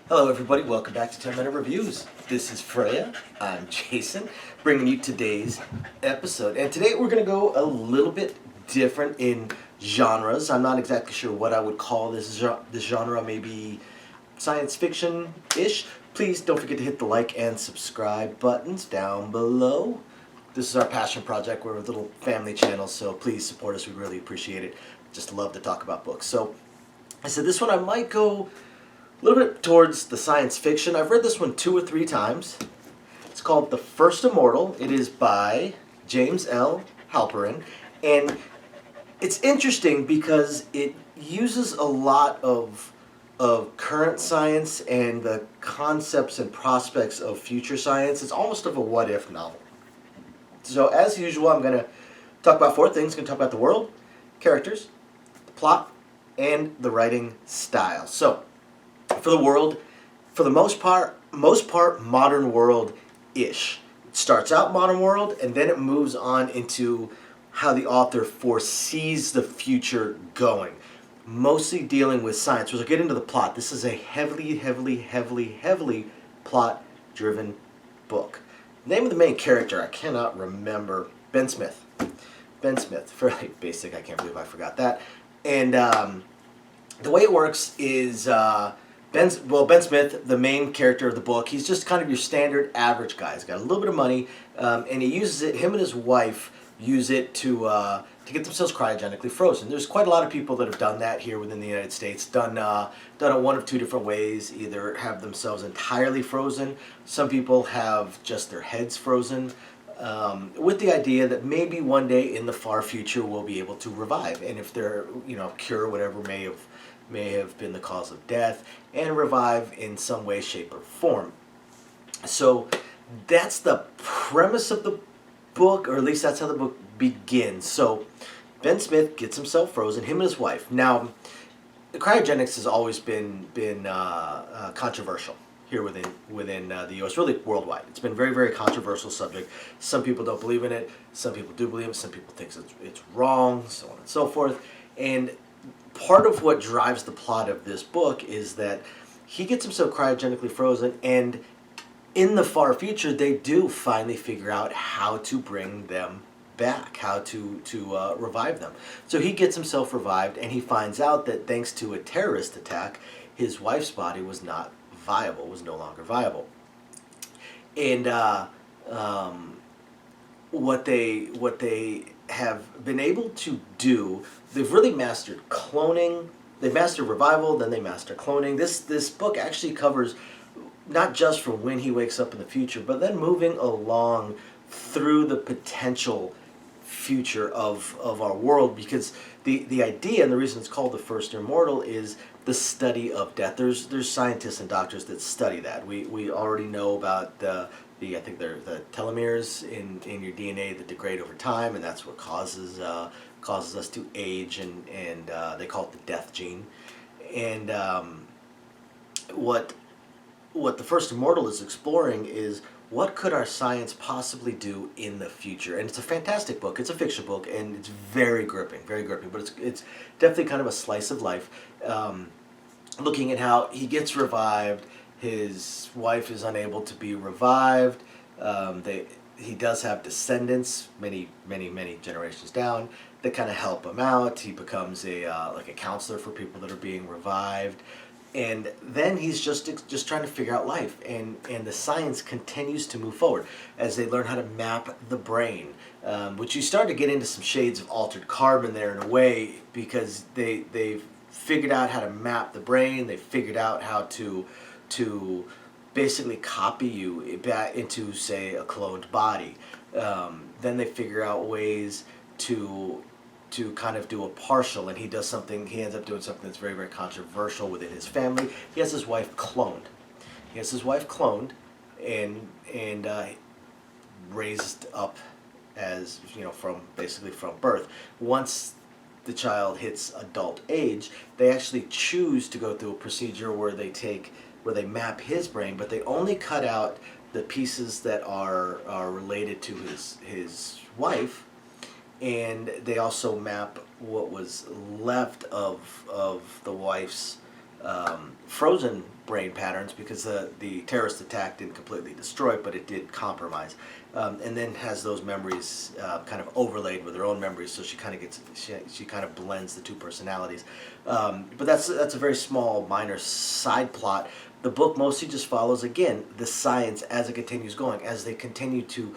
Hello everybody, welcome back to 10 Minute Reviews. This is Freya, I'm Jason, bringing you today's episode. And today we're going to go a little bit different in genres. I'm not exactly sure what I would call this genre, maybe science fiction-ish. Please don't forget to hit the like and subscribe buttons down below. This is our passion project. We're a little family channel, so please support us. We really appreciate it. Just love to talk about books. So I said this one I might go a little bit towards the science fiction. I've read this one 2 or 3 times. It's called The First Immortal. It is by James L Halperin. And it's interesting because it uses a lot of current science and the concepts and prospects of future science. It's almost of a what-if novel. So as usual, I'm going to talk about 4 things. I'm going to talk about the world, characters, the plot, and the writing style. So for the world, for the most part, modern world-ish. It starts out modern world, and then it moves on into how the author foresees the future going. Mostly dealing with science. We'll get into the plot. This is a heavily plot-driven book. The name of the main character, I cannot remember. Ben Smith. Ben Smith. Fairly basic. I can't believe I forgot that. And the way it works is Ben Smith, the main character of the book, he's just kind of your standard average guy. He's got a little bit of money, and he uses it. Him and his wife use it to get themselves cryogenically frozen. There's quite a lot of people that have done that here within the United States. Done it one of 2 different ways. Either have themselves entirely frozen. Some people have just their heads frozen, with the idea that maybe one day in the far future we'll be able to revive, and if they're cure whatever may have been the cause of death, and revive in some way, shape, or form. So that's the premise of the book, or at least that's how the book begins. So Ben Smith gets himself frozen, him and his wife. Now, cryogenics has always been controversial here within the U.S., really worldwide. It's been a very controversial subject. Some people don't believe in it. Some people do believe it. Some people think it's wrong, so on and so forth. And part of what drives the plot of this book is that he gets himself cryogenically frozen, and in the far future, they do finally figure out how to bring them back, how to revive them. So he gets himself revived, and he finds out that thanks to a terrorist attack, his wife's body was not viable, was no longer viable. And what they have been able to do, they've really mastered cloning. They mastered revival, then they master cloning. This book actually covers not just from when he wakes up in the future, but then moving along through the potential future of our world, because the idea and the reason it's called The First Immortal is the study of death. There's scientists and doctors that study that. We already know about the I think they're the telomeres in your DNA that degrade over time, and that's what causes us to age, and they call it the death gene. And what the First Immortal is exploring is what could our science possibly do in the future. And it's a fantastic book. It's a fiction book, and it's very gripping, but it's definitely kind of a slice of life, looking at how he gets revived. His wife is unable to be revived. He does have descendants, many generations down, that kind of help him out. He becomes like a counselor for people that are being revived. And then he's just trying to figure out life, and the science continues to move forward as they learn how to map the brain, which you start to get into some shades of altered carbon there in a way, because they've figured out how to map the brain. They figured out how to basically copy you back into, say, a cloned body. Then they figure out ways to kind of do a partial, and he ends up doing something that's very controversial within his family. He has his wife cloned. And raised up as, from birth. Once the child hits adult age, they actually choose to go through a procedure where they map his brain, but they only cut out the pieces that are related to his wife, and they also map what was left of the wife's frozen brain patterns, because the terrorist attack didn't completely destroy it, but it did compromise. And then has those memories kind of overlaid with her own memories, so she kind of gets she kind of blends the two personalities. But that's a very small, minor side plot. The book mostly just follows, again, the science as it continues going, as they continue to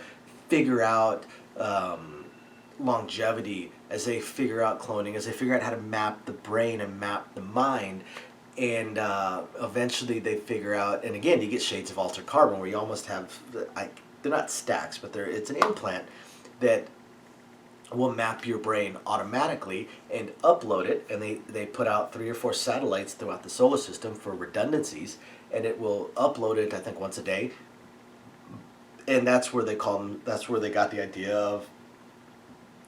figure out longevity, as they figure out cloning, as they figure out how to map the brain and map the mind. And eventually they figure out, and again, you get shades of altered carbon, where you almost have, they're not stacks, but it's an implant that will map your brain automatically and upload it. And they put out 3 or 4 satellites throughout the solar system for redundancies, and it will upload it, I think, once a day. And that's where they got the idea of,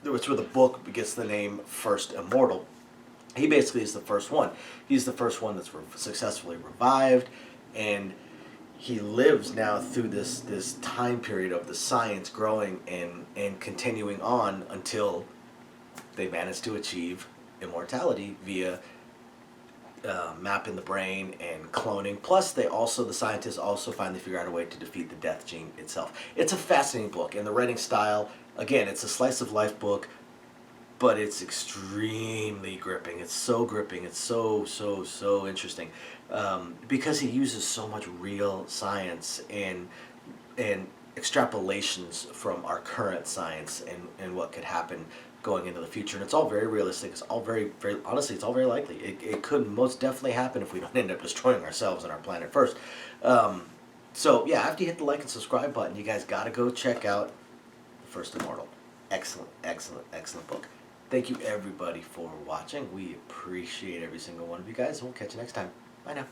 it's where the book gets the name First Immortal. He basically is the first one. He's the first one that's successfully revived, and he lives now through this time period of the science growing and continuing on until they manage to achieve immortality via mapping the brain and cloning. Plus, the scientists also finally figure out a way to defeat the death gene itself. It's a fascinating book, and the writing style, again, it's a slice of life book, but it's extremely gripping. It's so gripping. It's so interesting, because he uses so much real science and extrapolations from our current science and what could happen going into the future. And it's all very realistic. It's all very, very, honestly, it's all very likely. It could most definitely happen if we don't end up destroying ourselves and our planet first. So yeah, after you hit the like and subscribe button, you guys got to go check out First Immortal. Excellent, excellent, excellent book. Thank you, everybody, for watching. We appreciate every single one of you guys, and we'll catch you next time. Bye now.